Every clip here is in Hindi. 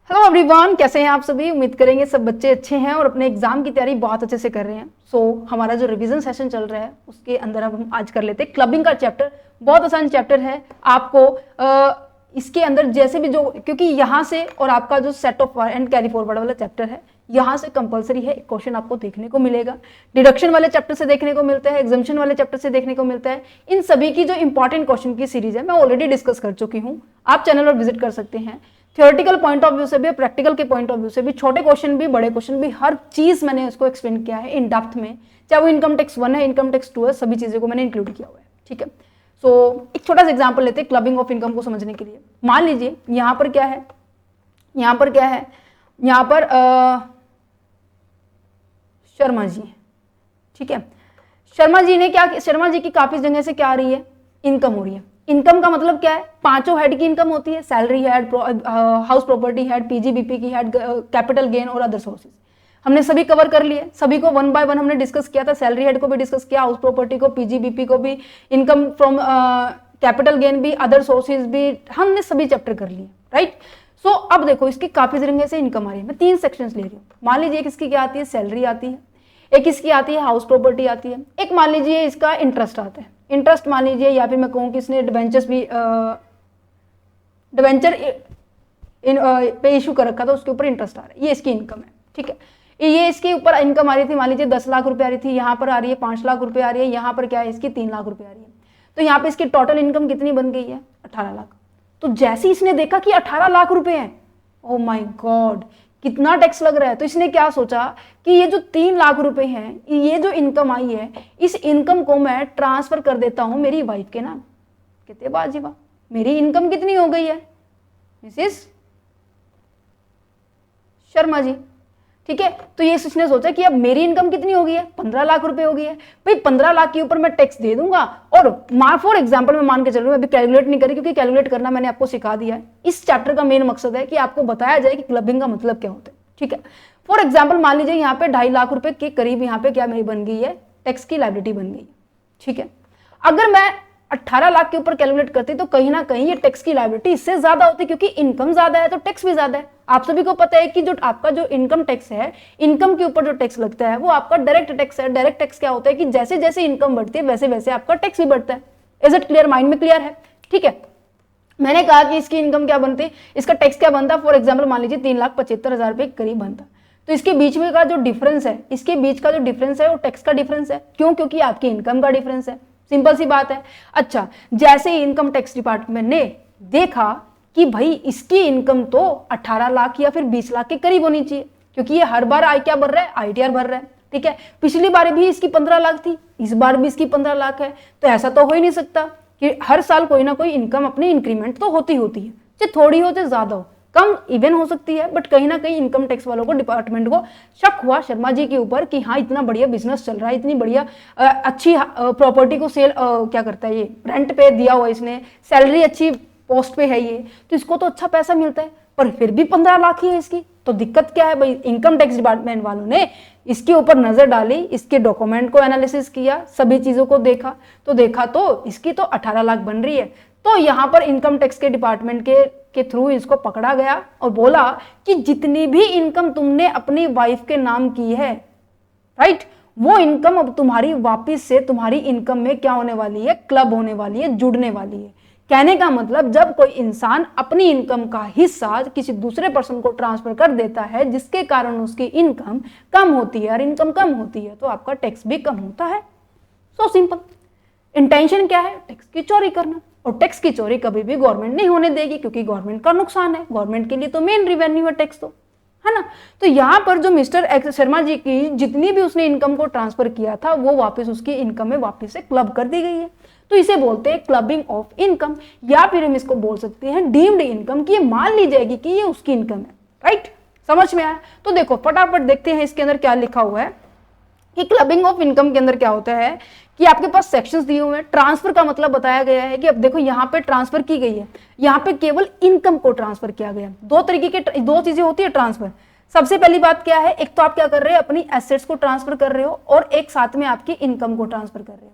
हेलो एवरीवन, कैसे हैं आप सभी। उम्मीद करेंगे सब बच्चे अच्छे हैं और अपने एग्जाम की तैयारी बहुत अच्छे से कर रहे हैं। हमारा जो रिवीजन सेशन चल रहा है उसके अंदर अब हम आज कर लेते हैं क्लबिंग का चैप्टर। बहुत आसान चैप्टर है। आपको इसके अंदर जैसे भी जो, क्योंकि यहाँ से और आपका जो set of and carry forward वाला चैप्टर है, यहाँ से कंपलसरी है एक क्वेश्चन आपको देखने को मिलेगा। डिडक्शन वाले चैप्टर से देखने को मिलता है, एग्जाम्पशन वाले चैप्टर से देखने को मिलता है। इन सभी की जो इंपॉर्टेंट क्वेश्चन की सीरीज है मैं ऑलरेडी डिस्कस कर चुकी हूँ, आप चैनल पर विजिट कर सकते हैं। थियोरेटिकल पॉइंट ऑफ व्यू से भी, प्रैक्टिकल के पॉइंट ऑफ व्यू से भी, छोटे क्वेश्चन भी बड़े क्वेश्चन भी, हर चीज मैंने उसको एक्सप्लेन किया है इन डेप्थ में। चाहे वो इनकम टैक्स 1 है, इनकम टैक्स 2 है, सभी चीजों को मैंने इंक्लूड किया हुआ है। ठीक है, एक छोटा सा एग्जांपल लेते हैं क्लबिंग ऑफ इनकम को समझने के लिए। मान लीजिए यहाँ पर क्या है, यहाँ पर क्या है, यहाँ पर शर्मा जी है। ठीक है, शर्मा जी ने क्या, शर्मा जी की काफी जगह से क्या आ रही है, इनकम हो रही है। इनकम का मतलब क्या है, पांचों हेड की इनकम होती है, salary head, house property head, PGBP की हेड, कैपिटल गेन और अदर सोर्सेज। हमने सभी कवर कर लिए, सभी को वन बाय वन हमने डिस्कस किया था। सैलरी हेड को भी डिस्कस किया, हाउस प्रॉपर्टी को, पीजीबीपी को भी, इनकम फ्रॉम कैपिटल गेन भी, अदर सोर्सेज भी, हमने सभी चैप्टर कर लिए। राइट। अब देखो इसकी काफी जगह से इनकम आ रही है। मैं 3 सेक्शंस ले रही हूँ। मान लीजिए एक इसकी क्या आती है, सैलरी आती है, एक इसकी आती है हाउस प्रॉपर्टी आती है, एक मान लीजिए इसका इंटरेस्ट आता है। इंटरेस्ट मान लीजिए, या फिर मैं कहूँ कि इसने डिबेंचर्स भी डिबेंचर पे इशू कर रखा था, उसके ऊपर इंटरेस्ट आ रहा है, ये इसकी इनकम है। ठीक है, ये इसके ऊपर इनकम आ रही थी, मान लीजिए 10 लाख रुपए आ रही थी, यहाँ पर आ रही है 5 लाख रुपए आ रही है, यहाँ पर क्या है इसकी 3 लाख रुपए आ रही है। तो यहाँ पे इसकी टोटल इनकम कितनी बन गई है, 18 लाख। तो जैसे इसने देखा कि 18 लाख रुपए हैं, ओ माय गॉड कितना टैक्स लग रहा है, तो इसने क्या सोचा कि ये जो 3 लाख रुपए हैं, ये जो इनकम आई है, इस इनकम को मैं ट्रांसफर कर देता हूं मेरी वाइफ के नाम। कहते बाजी वाह, मेरी इनकम कितनी हो गई है, मिसेस शर्मा जी। ठीक है, तो ये इसने सोचा कि अब मेरी इनकम कितनी हो गई है, 15 लाख रुपए हो गई है। भाई 15 लाख के ऊपर मैं टैक्स दे दूंगा, और फॉर एग्जांपल मैं मान के चल रहा हूं, अभी कैलकुलेट नहीं करी क्योंकि कैलकुलेट करना मैंने आपको सिखा दिया है। इस चैप्टर का मेन मकसद है कि आपको बताया जाए कि क्लबिंग का मतलब क्या होता है। ठीक है, फॉर एग्जाम्पल मान लीजिए यहाँ पे 2.5 लाख रुपए के करीब यहाँ पे क्या मेरी बन गई है, टैक्स की लायबिलिटी बन गई है। ठीक है, अगर मैं 18 लाख के ऊपर कैलकुलेट करती तो कहीं ना कहीं ये टैक्स की लायबिलिटी इससे ज्यादा होती, क्योंकि इनकम ज्यादा है तो टैक्स भी ज्यादा है। आप सभी को पता है कि जो आपका जो इनकम टैक्स है, इनकम के ऊपर जो टैक्स लगता है वो आपका डायरेक्ट टैक्स है। डायरेक्ट टैक्स क्या होता है कि जैसे जैसे इनकम बढ़ती है वैसे वैसे आपका टैक्स भी बढ़ता है। इज इट क्लियर, माइंड में क्लियर है। ठीक है, मैंने कहा कि इसकी इनकम क्या बनती, इसका टैक्स क्या बनता। फॉर एग्जाम्पल मान लीजिए 3,75,000 रुपए के करीब बनता, तो इसके बीच में का जो डिफरेंस है, इसके बीच का जो डिफरेंस है वो टैक्स का डिफरेंस है। क्यों, क्योंकि आपकी इनकम का डिफरेंस है। सिंपल सी बात है। अच्छा, जैसे ही इनकम टैक्स डिपार्टमेंट ने देखा कि भाई इसकी इनकम तो 18 लाख या फिर 20 लाख के करीब होनी चाहिए, क्योंकि ये हर बार आई क्या भर रहा है, आईटीआर भर रहा है। ठीक है, पिछली बार भी इसकी 15 लाख थी, इस बार भी इसकी 15 लाख है, तो ऐसा तो हो ही नहीं सकता कि हर साल कोई ना कोई इनकम अपनी इंक्रीमेंट तो होती होती है, चाहे थोड़ी हो चाहे ज्यादा हो, कम इवन हो सकती है, बट कहीं ना कहीं इनकम टैक्स वालों को, डिपार्टमेंट को शक हुआ शर्मा जी के ऊपर कि हाँ इतना बढ़िया बिजनेस चल रहा है, इतनी बढ़िया अच्छी प्रॉपर्टी को सेल क्या करता है, ये रेंट पे दिया हुआ इसने, सैलरी अच्छी पोस्ट पे है ये, तो इसको तो अच्छा पैसा मिलता है, पर फिर भी 15 लाख ही है इसकी, तो दिक्कत क्या है भाई। इनकम टैक्स डिपार्टमेंट वालों ने इसके ऊपर नजर डाली, इसके डॉक्यूमेंट को एनालिसिस किया, सभी चीजों को देखा, तो देखा तो इसकी तो 18 लाख बन रही है। तो यहाँ पर इनकम टैक्स के डिपार्टमेंट के थ्रू इसको पकड़ा गया और बोला कि जितनी भी इनकम तुमने अपनी वाइफ के नाम की है, राइट, वो इनकम अब तुम्हारी वापिस से तुम्हारी इनकम में क्या होने वाली है, क्लब होने वाली है, जुड़ने वाली है। कहने का मतलब जब कोई इंसान अपनी इनकम का हिस्सा किसी दूसरे पर्सन को ट्रांसफर कर देता है, जिसके कारण उसकी इनकम कम होती है, और इनकम कम होती है तो आपका टैक्स भी कम होता है। So simple. इंटेंशन क्या है, टैक्स की चोरी करना, और टैक्स की चोरी कभी भी गवर्नमेंट नहीं होने देगी, क्योंकि गवर्नमेंट का नुकसान है, गवर्नमेंट के लिए तो मेन रिवेन्यू है टैक्स, तो है ना। तो यहाँ पर जो मिस्टर शर्मा जी की जितनी भी उसने इनकम को ट्रांसफर किया था वो वापस उसकी इनकम में वापस से क्लब कर दी गई है, तो इसे बोलते हैं क्लबिंग ऑफ इनकम, या फिर हम इसको बोल सकते हैं डीम्ड इनकम, की ये मान ली जाएगी कि ये उसकी इनकम है। राइट, समझ में आया। तो देखो फटाफट देखते हैं इसके अंदर क्या लिखा हुआ है कि क्लबिंग ऑफ इनकम के अंदर क्या होता है कि आपके पास सेक्शंस दिए हुए हैं। ट्रांसफर का मतलब बताया गया है कि अब देखो यहाँ पे ट्रांसफर की गई है, यहाँ पे केवल इनकम को ट्रांसफर किया गया। दो तरीके के, दो चीजें होती है ट्रांसफर। सबसे पहली बात क्या है, एक तो आप क्या कर रहे हो, अपनी एसेट्स को ट्रांसफर कर रहे हो, और एक साथ में आपकी इनकम को ट्रांसफर कर रहे हो।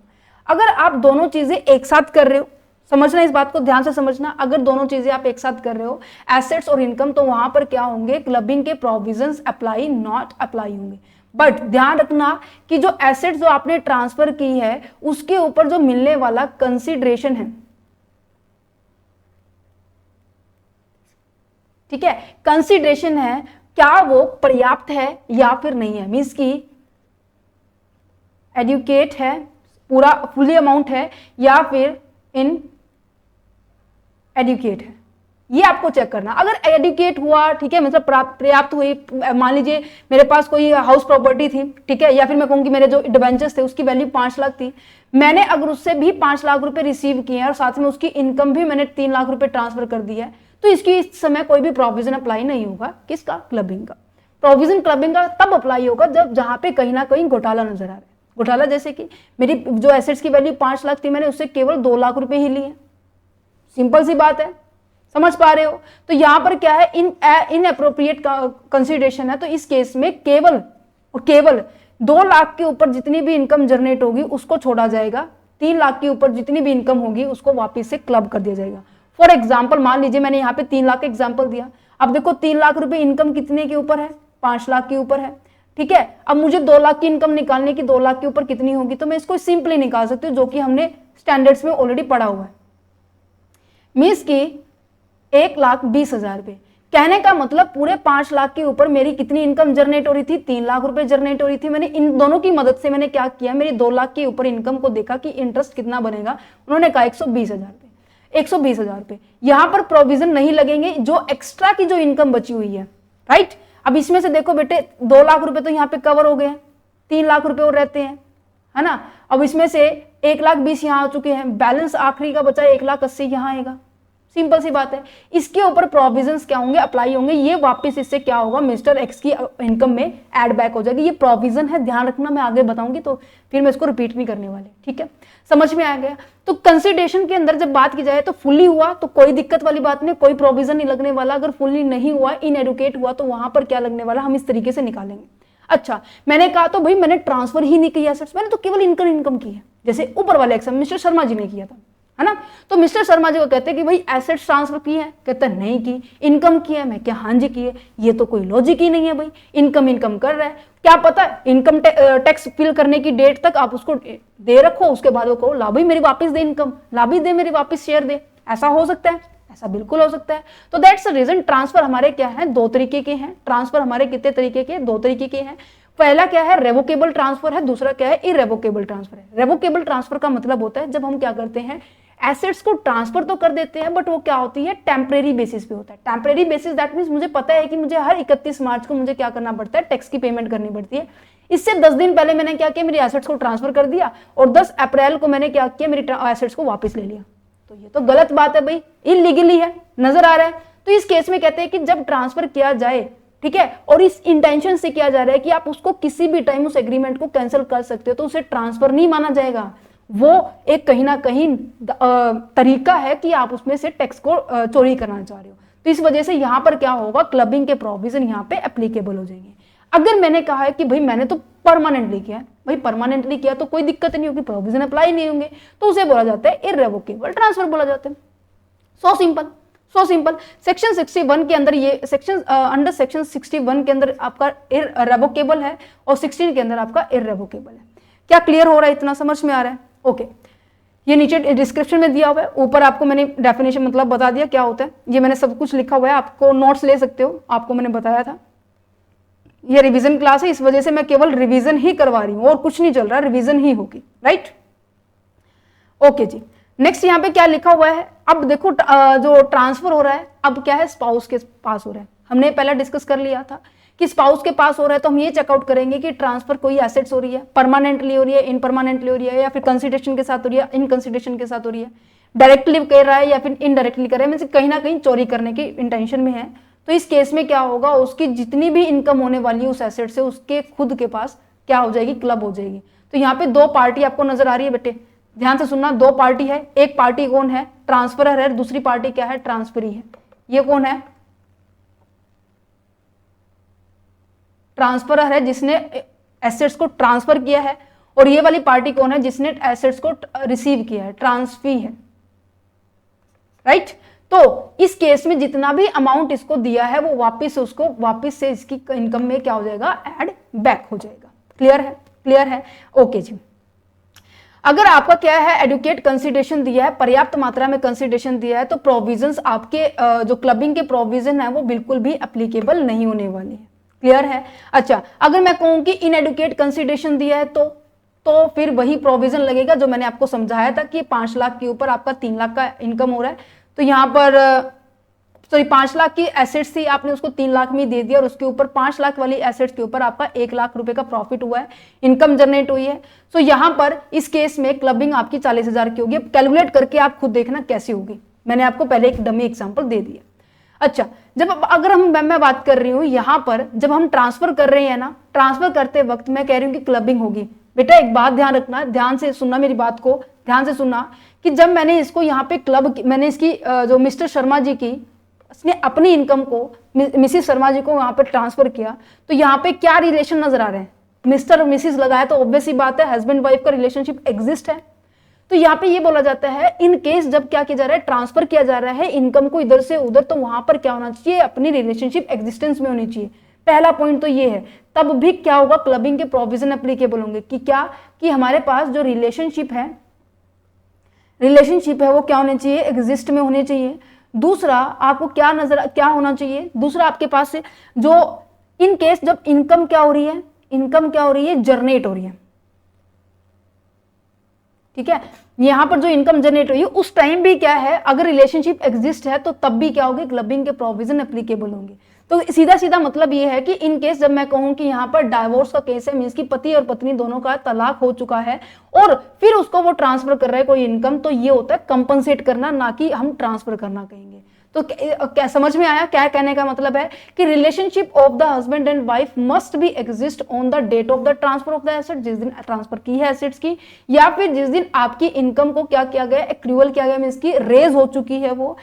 अगर आप दोनों चीजें एक साथ कर रहे हो समझना, इस बात को ध्यान से समझना। अगर दोनों चीजें आप एक साथ कर रहे हो, एसेट्स और इनकम, तो वहां पर क्या होंगे, क्लबिंग के प्रोविजंस अप्लाई नॉट अप्लाई होंगे। बट ध्यान रखना कि जो एसेट्स जो आपने ट्रांसफर की है उसके ऊपर जो मिलने वाला कंसिडरेशन है, ठीक है, कंसिडरेशन है, क्या वो पर्याप्त है या फिर नहीं है, मीन्स की एडुकेट है, पूरा फुली अमाउंट है या फिर इन एडुकेट है, ये आपको चेक करना। अगर एडुकेट हुआ, ठीक है, मतलब पर्याप्त हुई, मान लीजिए मेरे पास कोई हाउस प्रॉपर्टी थी, ठीक है, या फिर मैं कहूंगी मेरे जो डिबेंचर्स थे उसकी वैल्यू 5 लाख थी, मैंने अगर उससे भी 5 लाख रुपए रिसीव किए हैं और साथ में उसकी इनकम भी मैंने 3 लाख रुपए ट्रांसफर कर दी है, तो इसकी इस समय कोई भी प्रोविजन अप्लाई नहीं होगा। किसका? क्लबिंग का। प्रोविजन क्लबिंग का तब अप्लाई होगा जब जहां पे कहीं ना कहीं घोटाला नजर आ रहा है। घोटाला जैसे कि मेरी जो एसेट्स की वैल्यू 5 लाख थी, मैंने उससे केवल 2 लाख रुपए ही लिए, सिंपल सी बात है, समझ पा रहे हो? तो यहां पर क्या है, इन अप्रोप्रिएट कंसिडरेशन है, तो इस केस में केवल और केवल 2 लाख के ऊपर जितनी भी इनकम जनरेट होगी उसको छोड़ा जाएगा, 3 लाख के ऊपर जितनी भी इनकम होगी उसको वापस से क्लब कर दिया जाएगा। फॉर एग्जाम्पल मान लीजिए मैंने यहाँ पे 3 लाख का एग्जाम्पल दिया, अब देखो 3 लाख रुपए इनकम कितने के ऊपर है, 5 लाख के ऊपर है, ठीक है। अब मुझे 2 लाख की इनकम निकालने की, 2 लाख के ऊपर कितनी होगी, तो मैं इसको सिंपली निकाल सकती हूँ, जो कि हमने स्टैंडर्ड्स में ऑलरेडी पढ़ा हुआ है, मीन्स की 1,20,000 रुपए। कहने का मतलब पूरे 5 लाख के ऊपर मेरी कितनी इनकम जनरेट हो रही थी, 3 लाख रुपए जनरेट हो रही थी। मैंने इन दोनों की मदद से मैंने क्या किया, मेरी 2 लाख के ऊपर इनकम को देखा कि इंटरेस्ट कितना बनेगा, उन्होंने कहा 120,000 रुपए, 120,000 रुपए। यहां पर प्रोविजन नहीं लगेंगे, जो एक्स्ट्रा की जो इनकम बची हुई है, राइट। अब इसमें से देखो बेटे 2 लाख रुपए तो यहाँ पे कवर हो गए हैं, 3 लाख रुपए और रहते हैं, है ना। अब इसमें से 1,20,000 यहाँ आ चुके हैं, बैलेंस आखिरी का बचा 1,80,000 यहाँ आएगा, सिंपल सी बात है। इसके ऊपर प्रोविजंस क्या होंगे, अप्लाई होंगे, ये वापस इससे क्या होगा, मिस्टर एक्स की इनकम में ऐड बैक हो जाएगी। ये प्रोविजन है, ध्यान रखना, मैं आगे बताऊंगी तो फिर मैं इसको रिपीट नहीं करने वाली, ठीक है, समझ में आ गया। तो कंसिडरेशन के अंदर जब बात की जाए तो फुली हुआ तो कोई दिक्कत वाली बात नहीं, कोई प्रोविजन नहीं लगने वाला। अगर फुली नहीं हुआ, इनएडुकेट हुआ, तो वहां पर क्या लगने वाला, हम इस तरीके से निकालेंगे। अच्छा, मैंने कहा तो भाई मैंने ट्रांसफर ही नहीं किया एसेट्स, मैंने तो केवल इनकम की है, जैसे ऊपर वाले एग्जाम मिस्टर शर्मा जी ने किया था, है ना। तो मिस्टर शर्मा जी को कहते हैं कि भाई एसेट्स ट्रांसफर की है, कहते हैं नहीं की। इनकम की है, मैं क्या हाँ जी की है। ये तो कोई लॉजिक ही नहीं है भाई, इनकम कर रहा है, क्या पता इनकम टैक्स फिल करने की डेट तक आप उसको दे रखो, उसके बाद वो कहो ला भाई मेरी वापस दे इनकम, ला भी दे मेरी वापस शेयर दे, ऐसा हो सकता है, ऐसा बिल्कुल हो सकता है। तो दैट्स द रीजन ट्रांसफर हमारे क्या है, 2 तरीके के हैं। ट्रांसफर हमारे कितने तरीके के, 2 तरीके के हैं। पहला क्या है, रेवोकेबल ट्रांसफर है, दूसरा क्या है, इरेवोकेबल ट्रांसफर है। रेवोकेबल ट्रांसफर का मतलब होता है जब हम क्या करते हैं, एसेट्स को ट्रांसफर तो कर देते हैं, बट वो क्या होती है, टेम्परेरी बेसिस पे होता है। टेम्परेरी बेसिस दैट मींस मुझे पता है कि मुझे हर 31 मार्च को मुझे क्या करना पड़ता है, टैक्स की पेमेंट करनी पड़ती है। इससे 10 दिन पहले मैंने क्या किया, मेरी एसेट्स को ट्रांसफर कर दिया और 10 अप्रैल को मैंने क्या किया, मेरी एसेट्स को वापस ले लिया, तो ये तो गलत बात है भाई, इलीगली है, नजर आ रहा है। तो इस केस में कहते हैं कि जब ट्रांसफर किया जाए, ठीक है, और इस इंटेंशन से किया जा रहा है कि आप उसको किसी भी टाइम उस एग्रीमेंट को कैंसिल कर सकते हो, तो उसे ट्रांसफर नहीं माना जाएगा। वो एक कहीं ना कहीं तरीका है कि आप उसमें से टैक्स को चोरी करना चाह रहे हो। तो इस वजह से यहां पर क्या होगा, क्लबिंग के प्रोविजन यहां पे एप्लीकेबल हो जाएंगे। अगर मैंने कहा है कि भाई मैंने तो परमानेंटली किया है, भाई परमानेंटली किया तो कोई दिक्कत नहीं होगी, प्रोविजन अप्लाई नहीं होंगे, तो उसे बोला जाता है इररेवोकेबल ट्रांसफर बोला जाता है। So simple. सेक्शन 61 के अंदर ये सेक्शन अंडर सेक्शन 61 के अंदर आपका इररेवोकेबल है और 16 के अंदर आपका इररेवोकेबल है। क्या क्लियर हो रहा है, इतना समझ में आ रहा है? ओके, ये नीचे डिस्क्रिप्शन में दिया हुआ है, ऊपर आपको मैंने डेफिनेशन मतलब बता दिया क्या होता है, ये मैंने सब कुछ लिखा हुआ है, आपको नोट्स ले सकते हो, आपको मैंने बताया था। ये रिवीजन क्लास है, इस वजह से मैं केवल रिवीजन ही करवा रही हूँ और कुछ नहीं चल रहा, रिवीजन ही होगी, राइट। ओके जी, नेक्स्ट यहाँ पे क्या लिखा हुआ है, अब देखो जो ट्रांसफर हो रहा है अब क्या है, स्पाउस के पास हो रहा है। हमने पहले डिस्कस कर लिया था कि स्पाउस के पास हो रहा है, तो हम ये चेकआउट करेंगे कि ट्रांसफर कोई एसेट्स हो रही है, परमानेंटली हो रही है, इनपरमानेंटली हो रही है, या फिर कंसिडरेशन के साथ हो रही है, इनकंसिडरेशन के साथ हो रही है, डायरेक्टली कर रहा है या फिर इनडायरेक्टली कर रहा है, कहीं ना कहीं चोरी करने की इंटेंशन में है। तो इस केस में क्या होगा, उसकी जितनी भी इनकम होने वाली है उस एसेट से, उसके खुद के पास क्या हो जाएगी, क्लब हो जाएगी। तो यहाँ पे 2 पार्टी आपको नजर आ रही है बेटे, ध्यान से सुनना, 2 पार्टी है। एक पार्टी कौन है, ट्रांसफरर है, दूसरी पार्टी क्या है, ट्रांसफरी है। ये कौन है, ट्रांसफरर है जिसने एसेट्स को ट्रांसफर किया है, और ये वाली पार्टी कौन है, जिसने एसेट्स को रिसीव किया है, ट्रांसफी है। राइट। तो इस केस में जितना भी अमाउंट इसको दिया है वो वापस से इसकी इनकम में क्या हो जाएगा, ऐड बैक हो जाएगा। क्लियर है। ओके जी। अगर आपका क्या है, एडुकेट कंसिडरेशन दिया है, पर्याप्त मात्रा में कंसिडरेशन दिया है, तो प्रोविजंस आपके जो क्लबिंग के प्रोविजन है वो बिल्कुल भी एप्लीकेबल नहीं होने वाले हैं। क्लियर है। अच्छा, अगर मैं कहूं कि इनएडुकेट कंसिडरेशन दिया है तो फिर वही प्रोविजन लगेगा जो मैंने आपको समझाया था कि 5 लाख के ऊपर आपका 3 लाख का इनकम हो रहा है, तो यहां पर 5 लाख की एसेट्स थी, आपने उसको 3 लाख में दे दिया और उसके ऊपर 5 लाख वाली एसेट्स के ऊपर आपका 1 लाख रुपए का प्रॉफिट हुआ है, इनकम जनरेट हुई है। तो यहां पर इस केस में क्लबिंग आपकी 40,000 की होगी। कैलकुलेट करके आप खुद देखना कैसी होगी, मैंने आपको पहले एक डमी एग्जाम्पल दे दिया। अच्छा, अगर मैं बात कर रही हूं यहां पर, जब हम ट्रांसफर कर रहे हैं ना, ट्रांसफर करते वक्त मैं कह रही हूं कि क्लबिंग होगी। बेटा एक बात ध्यान रखना, ध्यान से सुनना मेरी बात को, ध्यान से सुनना कि जब मैंने इसको यहाँ पे मैंने इसकी जो मिस्टर शर्मा जी की, उसने अपनी इनकम को मिसिस शर्मा जी को वहां पर ट्रांसफर किया, तो यहाँ पे क्या रिलेशन नजर आ रहे हैं, मिस्टर और मिसिस लगाया तो ऑब्वियस ही बात है हस्बैंड वाइफ का रिलेशनशिप एग्जिस्ट है। तो यहाँ पे ये बोला जाता है इन केस जब क्या किया जा रहा है, ट्रांसफर किया जा रहा है इनकम को इधर से उधर, तो वहां पर क्या होना चाहिए, अपनी रिलेशनशिप एग्जिस्टेंस में होनी चाहिए। पहला पॉइंट तो ये है। तब भी क्या होगा, क्लबिंग के प्रोविजन एप्लीकेबल होंगे कि क्या, कि हमारे पास जो रिलेशनशिप है वो क्या होने चाहिए, एग्जिस्ट में होने चाहिए। दूसरा आपको क्या होना चाहिए, दूसरा आपके पास से जो इन केस जब इनकम क्या हो रही है, जनरेट हो रही है, ठीक है, यहां पर जो इनकम जनरेट हुई है उस टाइम भी क्या है, अगर रिलेशनशिप एग्जिस्ट है तो तब भी क्या होगी, क्लबिंग के प्रोविजन एप्लीकेबल होंगे। तो सीधा सीधा मतलब ये है कि इन केस जब मैं कहूं कि यहाँ पर डाइवोर्स का केस है, मींस कि पति और पत्नी दोनों का तलाक हो चुका है और फिर उसको वो ट्रांसफर कर रहा है कोई इनकम, तो ये होता है कंपनसेट करना, ना कि हम ट्रांसफर करना कहेंगे। तो क्या समझ में आया, क्या कहने का मतलब है कि relationship of the husband and wife must be exist on the date of the transfer of the asset, जिस दिन ट्रांसफर की है एसेट्स की, या फिर जिस दिन आपकी इनकम को क्या किया गया, एक्रूवल किया गया, मींस की रेज हो चुकी है वो,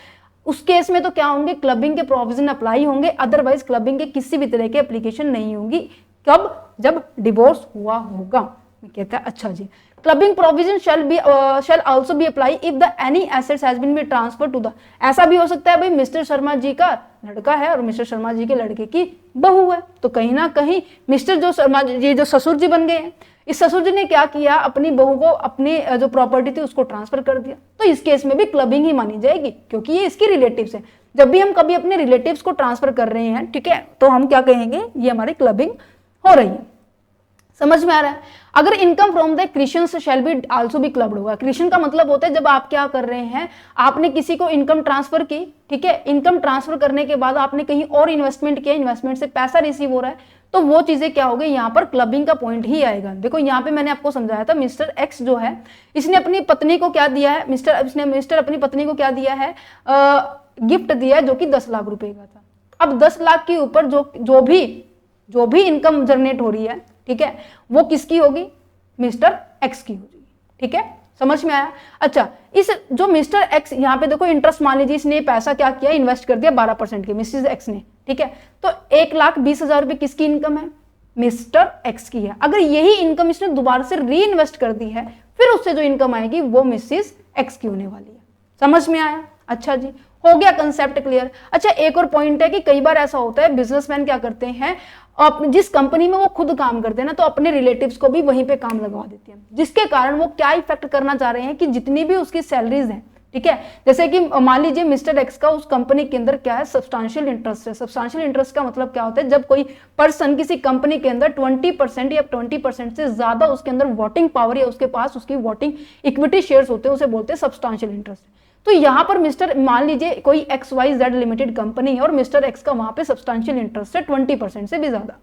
उस केस में तो क्या होंगे, क्लबिंग के प्रोविजन अप्लाई होंगे, अदरवाइज क्लबिंग के किसी भी तरह की एप्लीकेशन नहीं होगी। कब, जब डिवोर्स हुआ होगा। कहता है अच्छा जी, clubbing provision shall also be apply if the any assets has been transferred to the, ऐसा भी हो सकता है भाई मिस्टर शर्मा जी का लड़का है और मिस्टर शर्मा जी के लड़के की बहू है, तो कहीं ना कहीं मिस्टर जो शर्मा जी जो ससुर जी बन गए हैं, इस ससुर जी ने क्या किया, अपनी बहू को अपनी जो प्रॉपर्टी थी उसको ट्रांसफर कर दिया, तो इस केस में भी क्लबिंग ही मानी जाएगी क्योंकि ये इसकी रिलेटिव्स है। जब भी हम कभी अपने रिलेटिव्स को ट्रांसफर कर रहे हैं, ठीक है, तो हम क्या कहेंगे, ये हमारी क्लबिंग हो रही है। समझ में आ रहा है। अगर income from the Christians shall be also be clubbed होगा। क्रिश्चियन का मतलब होता है जब आप क्या कर रहे हैं, आपने किसी को इनकम ट्रांसफर की, ठीक है, इनकम ट्रांसफर करने के बाद आपने कहीं और इन्वेस्टमेंट किया, इन्वेस्टमेंट से पैसा रिसीव हो रहा है, तो वो चीजें क्या हो गई, यहाँ पर क्लबिंग का पॉइंट ही आएगा। देखो यहाँ पे मैंने आपको समझाया था, मिस्टर एक्स जो है इसने अपनी पत्नी को क्या दिया है, मिस्टर अपनी पत्नी को क्या दिया है, गिफ्ट दिया है जो कि 10 लाख रुपए का था। अब 10 लाख के ऊपर जो भी इनकम जनरेट हो रही है, ठीक है, वो किसकी होगी, मिस्टर एक्स की होगी। ठीक है, समझ में आया। अच्छा, इस जो मिस्टर एक्स यहाँ पे देखो इंटरेस्ट मान लीजिए इसने पैसा क्या किया, इन्वेस्ट कर दिया 12% के मिसेस एक्स ने, ठीक है, तो 1,20,000 रुपए किसकी इनकम है, मिस्टर एक्स की है। अगर यही इनकम इसने दोबारा से री इन्वेस्ट कर दी है, फिर उससे जो इनकम आएगी वो मिसेस एक्स की होने वाली है। समझ में आया। अच्छा जी, हो गया कंसेप्ट क्लियर। अच्छा, एक और पॉइंट है कि कई बार ऐसा होता है बिजनेसमैन क्या करते हैं, जिस कंपनी में वो खुद काम करते हैं ना, तो अपने रिलेटिव्स को भी वहीं पे काम लगवा देते हैं, जिसके कारण वो क्या इफेक्ट करना चाह रहे हैं कि जितनी भी उसकी सैलरीज हैं, ठीक है, जैसे कि मान लीजिए मिस्टर एक्स का उस कंपनी के अंदर क्या है, सब्सटेंशियल इंटरेस्ट है। सब्सटेंशियल इंटरेस्ट का मतलब क्या होता है, जब कोई पर्सन किसी कंपनी के अंदर 20% या 20% से ज्यादा उसके अंदर वोटिंग पावर या उसके पास उसकी वोटिंग इक्विटी शेयर्स होते हैं, उसे बोलते हैं सब्सटेंशियल इंटरेस्ट। तो यहाँ पर मिस्टर मान लीजिए कोई XYZ लिमिटेड कंपनी है और मिस्टर एक्स का वहां पे सब्सटेंशियल इंटरेस्ट है 20% से भी ज्यादा।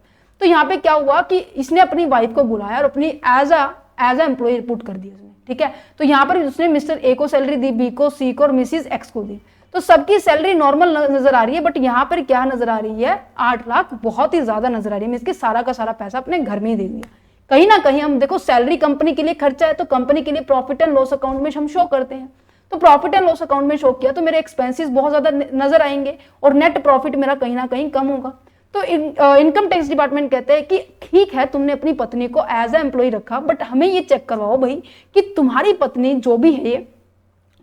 तो यहाँ पे क्या हुआ कि इसने अपनी वाइफ को बुलाया और अपनी एज अ एम्प्लॉय रिपोर्ट कर दिया उसने, ठीक है। तो यहाँ पर उसने मिस्टर ए को सैलरी दी, बी को, सी को और मिसिस एक्स को दी। तो सबकी सैलरी नॉर्मल नजर आ रही है, बट यहाँ पर क्या नजर आ रही है, 8 लाख बहुत ही ज्यादा नजर आ रही है। इसके सारा का सारा पैसा अपने घर में ही दे दिया। कहीं ना कहीं हम देखो सैलरी कंपनी के लिए खर्चा है, तो कंपनी के लिए प्रॉफिट एंड लॉस अकाउंट में हम शो करते हैं। तो प्रॉफिट एंड लॉस अकाउंट में शो किया तो मेरे एक्सपेंसेस बहुत ज्यादा नजर आएंगे और नेट प्रॉफिट मेरा कहीं ना कहीं कम होगा। तो इनकम टैक्स डिपार्टमेंट कहते हैं कि ठीक है, तुमने अपनी पत्नी को एज ए एम्प्लॉय रखा, बट हमें ये चेक करवाओ भाई कि तुम्हारी पत्नी जो भी है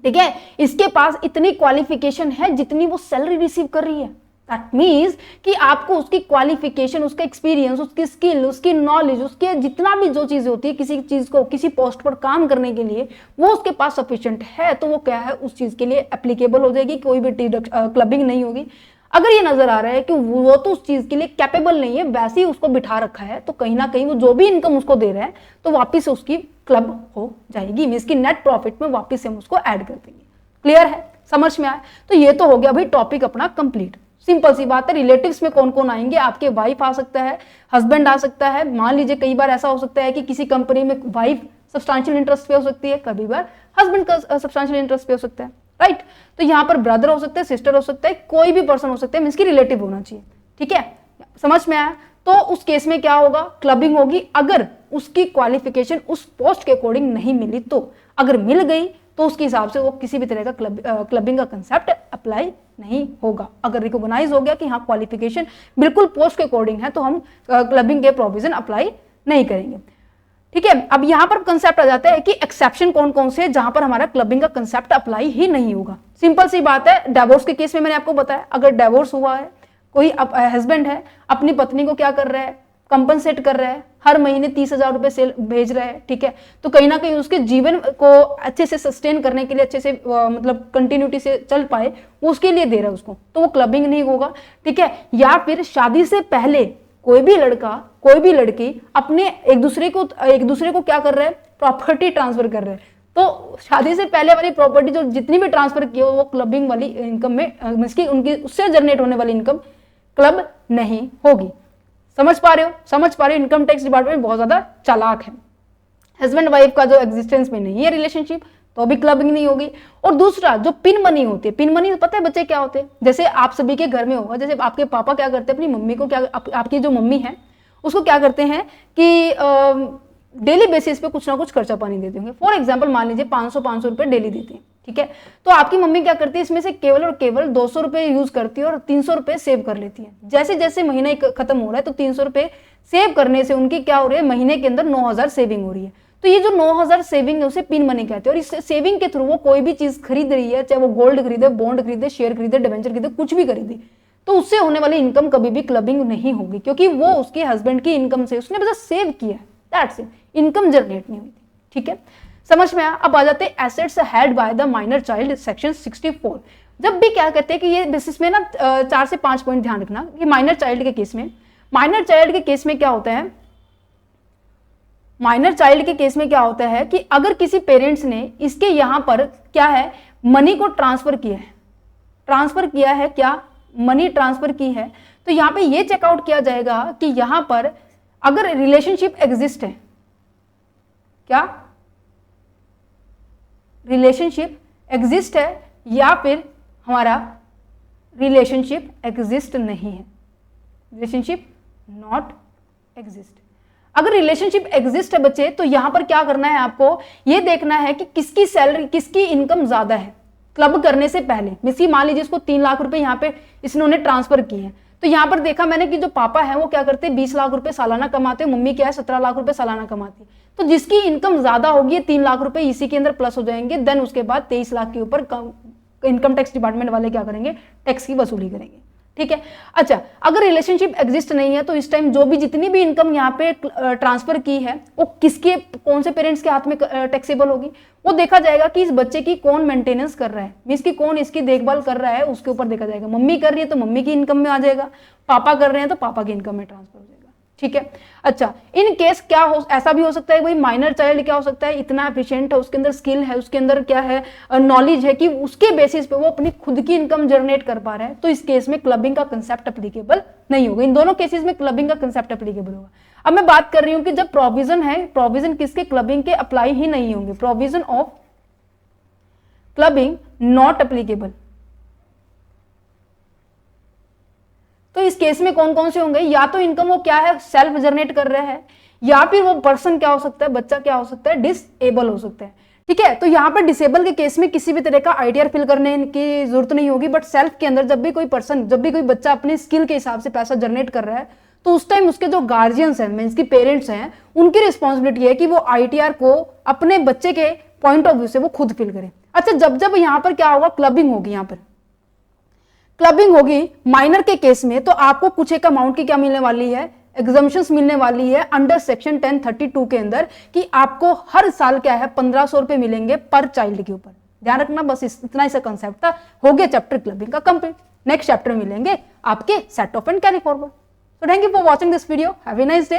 ठीक है, इसके पास इतनी क्वालिफिकेशन है जितनी वो सैलरी रिसीव कर रही है। दैट मीन्स कि आपको उसकी क्वालिफिकेशन, उसका एक्सपीरियंस, उसकी स्किल, उसकी नॉलेज, उसके जितना भी जो चीजें होती है किसी चीज को किसी पोस्ट पर काम करने के लिए, वो उसके पास सफिशिएंट है, तो वो क्या है उस चीज के लिए एप्लीकेबल हो जाएगी, कोई भी क्लबिंग नहीं होगी। अगर ये नजर आ रहा है कि वो तो उस चीज के लिए कैपेबल नहीं है, वैसे ही उसको बिठा रखा है, तो कहीं ना कहीं वो जो भी इनकम उसको दे रहा है तो वापिस से उसकी क्लब हो जाएगी, मीन्स की नेट प्रॉफिट में वापिस से हम उसको ऐड कर देंगे। क्लियर है, समझ में आया? तो ये तो हो गया भाई टॉपिक अपना कंप्लीट। सिंपल सी बात है। रिलेटिव्स में कौन कौन आएंगे? आपके वाइफ आ सकता है, हस्बैंड आ सकता है। मान लीजिए कई बार ऐसा हो सकता है कि किसी कंपनी में वाइफ सब्सटेंशियल इंटरेस्ट पे हो सकती है, कभी बार हस्बैंड का सब्सटेंशियल इंटरेस्ट पे हो सकता है, राइट? तो यहाँ पर ब्रदर हो सकते हैं, सिस्टर हो सकता है, कोई भी पर्सन हो सकता है, मींस की रिलेटिव होना चाहिए। ठीक है, समझ में आया? तो उस केस में क्या होगा? क्लबिंग होगी। अगर उसकी क्वालिफिकेशन उस पोस्ट के अकॉर्डिंग नहीं मिली तो, अगर मिल गई तो उसके हिसाब से वो किसी भी तरह का क्लबिंग का कंसेप्ट अप्लाई नहीं होगा। अगर रिकॉग्नाइज हो गया कि हाँ क्वालिफिकेशन बिल्कुल पोस्ट के अकॉर्डिंग है, तो हम क्लबिंग के प्रोविजन अप्लाई नहीं करेंगे। ठीक है, अब यहां पर कंसेप्ट आ जाता है कि एक्सेप्शन कौन कौन से, जहां पर हमारा क्लबिंग का कंसेप्ट अप्लाई ही नहीं होगा। सिंपल सी बात है, डिवोर्स के केस में मैंने आपको बताया, अगर डिवोर्स हुआ है, कोई हस्बैंड है अपनी पत्नी को क्या कर रहा है? कंपनसेट कर रहा है, हर महीने 30,000 रुपए से भेज रहा है। ठीक है, तो कहीं ना कहीं उसके जीवन को अच्छे से सस्टेन करने के लिए, अच्छे से मतलब कंटिन्यूटी से चल पाए, वो उसके लिए दे रहा है उसको, तो वो क्लबिंग नहीं होगा। ठीक है, या फिर शादी से पहले कोई भी लड़का कोई भी लड़की अपने एक दूसरे को क्या कर रहा है? प्रॉपर्टी ट्रांसफर कर रहे हैं। तो शादी से पहले वाली प्रॉपर्टी जो जितनी भी ट्रांसफर की हो, वो क्लबिंग वाली इनकम में उनकी उससे जनरेट होने वाली इनकम क्लब नहीं होगी। समझ पा रहे हो? समझ पा रहे हो? इनकम टैक्स डिपार्टमेंट बहुत ज्यादा चालाक है। हस्बैंड वाइफ का जो एग्जिस्टेंस में नहीं है रिलेशनशिप, तो भी क्लबिंग नहीं होगी। और दूसरा जो पिन मनी होती है, पिन मनी पता है बच्चे क्या होते हैं? जैसे आप सभी के घर में होगा, जैसे आपके पापा क्या करते हैं, अपनी मम्मी को क्या आपकी जो मम्मी है उसको क्या करते हैं कि डेली बेसिस पे कुछ ना कुछ खर्चा पानी देते होंगे। फॉर एग्जाम्पल मान लीजिए 500 रुपए डेली देते हैं। ठीक है, तो आपकी मम्मी क्या करती है, इसमें से केवल और केवल 200 रुपए यूज करती है और 300 रुपए सेव कर लेती है। जैसे जैसे महीना खत्म हो रहा है तो 300 रुपए सेव करने से उनकी क्या हो रही है? महीने के अंदर 9,000 सेविंग हो रही है। तो ये जो 9,000 सेविंग है उसे पिन मनी कहते हैं। और इस सेविंग के थ्रू वो कोई भी चीज खरीद रही है, चाहे वो गोल्ड खरीदे, बॉन्ड खरीदे, शेयर खरीदे, डिबेंचर खरीदे, कुछ भी खरीदे, तो उससे होने वाली इनकम कभी भी क्लबिंग नहीं होगी, क्योंकि वो उसके हस्बैंड की इनकम से उसने बस सेव किया है, दैट्स इट, इनकम जनरेट नहीं हुई थी। ठीक है, समझ में आया? अब आ जाते हैं assets held by the minor child, section 64। जब भी क्या कहते हैं कि ये बेसिस में ना 4 से 5 पॉइंट ध्यान रखना कि माइनर चाइल्ड के केस में क्या होता है? माइनर चाइल्ड के केस में क्या होता है कि अगर किसी पेरेंट्स ने इसके यहां पर क्या है, मनी को ट्रांसफर किया है, क्या मनी ट्रांसफर की है, तो यहां पे ये चेकआउट किया जाएगा कि यहां पर अगर रिलेशनशिप एग्जिस्ट है, क्या रिलेशनशिप एग्जिस्ट है, या फिर हमारा रिलेशनशिप एग्जिस्ट नहीं है, रिलेशनशिप नॉट एग्जिस्ट। अगर रिलेशनशिप एग्जिस्ट है बच्चे, तो यहां पर क्या करना है? आपको यह देखना है कि किसकी सैलरी, किसकी इनकम ज्यादा है क्लब करने से पहले। मिसी मान लीजिए इसको 3 लाख रुपए यहाँ पे इसने ट्रांसफर किए हैं, तो यहाँ पर देखा मैंने कि जो पापा है वो क्या करते हैं, 20 लाख रुपए सालाना कमाते हैं, मम्मी क्या है 17 लाख रुपए सालाना कमाती है। तो जिसकी इनकम ज्यादा होगी 3 लाख रुपए इसी के अंदर प्लस हो जाएंगे, देन उसके बाद 23 लाख के ऊपर इनकम टैक्स डिपार्टमेंट वाले क्या करेंगे? टैक्स की वसूली करेंगे। ठीक है, अच्छा, अगर रिलेशनशिप एग्जिस्ट नहीं है तो इस टाइम जो भी जितनी भी इनकम यहाँ पे ट्रांसफर की है वो किसके, कौन से पेरेंट्स के हाथ में टैक्सेबल होगी? वो देखा जाएगा कि इस बच्चे की कौन मेंटेनेंस कर रहा है, मींस की कौन इसकी देखभाल कर रहा है, उसके ऊपर देखा जाएगा। मम्मी कर रही है तो मम्मी की इनकम में आ जाएगा, पापा कर रहे हैं तो पापा की इनकम में ट्रांसफर हो जाएगा। ठीक है, अच्छा, इन केस क्या हो, ऐसा भी हो सकता है भाई माइनर चाइल्ड क्या हो सकता है, इतना एफिशिएंट है, उसके अंदर स्किल है, उसके अंदर क्या है, नॉलेज है कि उसके बेसिस पे वो अपनी खुद की इनकम जनरेट कर पा रहा है, तो इस केस में क्लबिंग का कंसेप्ट एप्लीकेबल नहीं होगा। इन दोनों केसेस में क्लबिंग का कंसेप्ट एप्लीकेबल होगा। अब मैं बात कर रही हूं कि जब प्रोविजन है, प्रोविजन किसके? क्लबिंग के अप्लाई ही नहीं होंगे, provision of clubbing not applicable. तो इस केस में कौन कौन से होंगे? या तो इनकम वो क्या है, सेल्फ जनरेट कर रहा है, या फिर वो पर्सन क्या हो सकता है, बच्चा क्या हो सकता है, डिसेबल हो सकता है। ठीक है, तो यहाँ पर डिसेबल के केस में किसी भी तरह का आईटीआर फिल करने की जरूरत नहीं होगी, बट सेल्फ के अंदर जब भी कोई पर्सन, जब भी कोई बच्चा अपने स्किल के हिसाब से पैसा जनरेट कर रहा है, तो उस टाइम उसके जो गार्जियंस हैं, मींस की पेरेंट्स हैं, उनकी रिस्पॉन्सिबिलिटी है कि वो आईटीआर को अपने बच्चे के पॉइंट ऑफ व्यू से वो खुद फील करें। अच्छा, जब जब यहाँ पर क्या होगा, क्लबिंग होगी, यहाँ पर क्लबिंग होगी माइनर के केस में, तो आपको कुछ एक अमाउंट की क्या मिलने वाली है, एग्जाम्पशंस मिलने वाली है अंडर सेक्शन 1032 के अंदर, कि आपको हर साल क्या है 1500 रुपए मिलेंगे पर चाइल्ड के ऊपर। ध्यान रखना, बस इतना ही सा कंसेप्ट था। हो गया चैप्टर क्लबिंग का कंप्लीट। नेक्स्ट चैप्टर मिलेंगे आपके set of and carry forward. So thank you for watching this video. Have a nice day.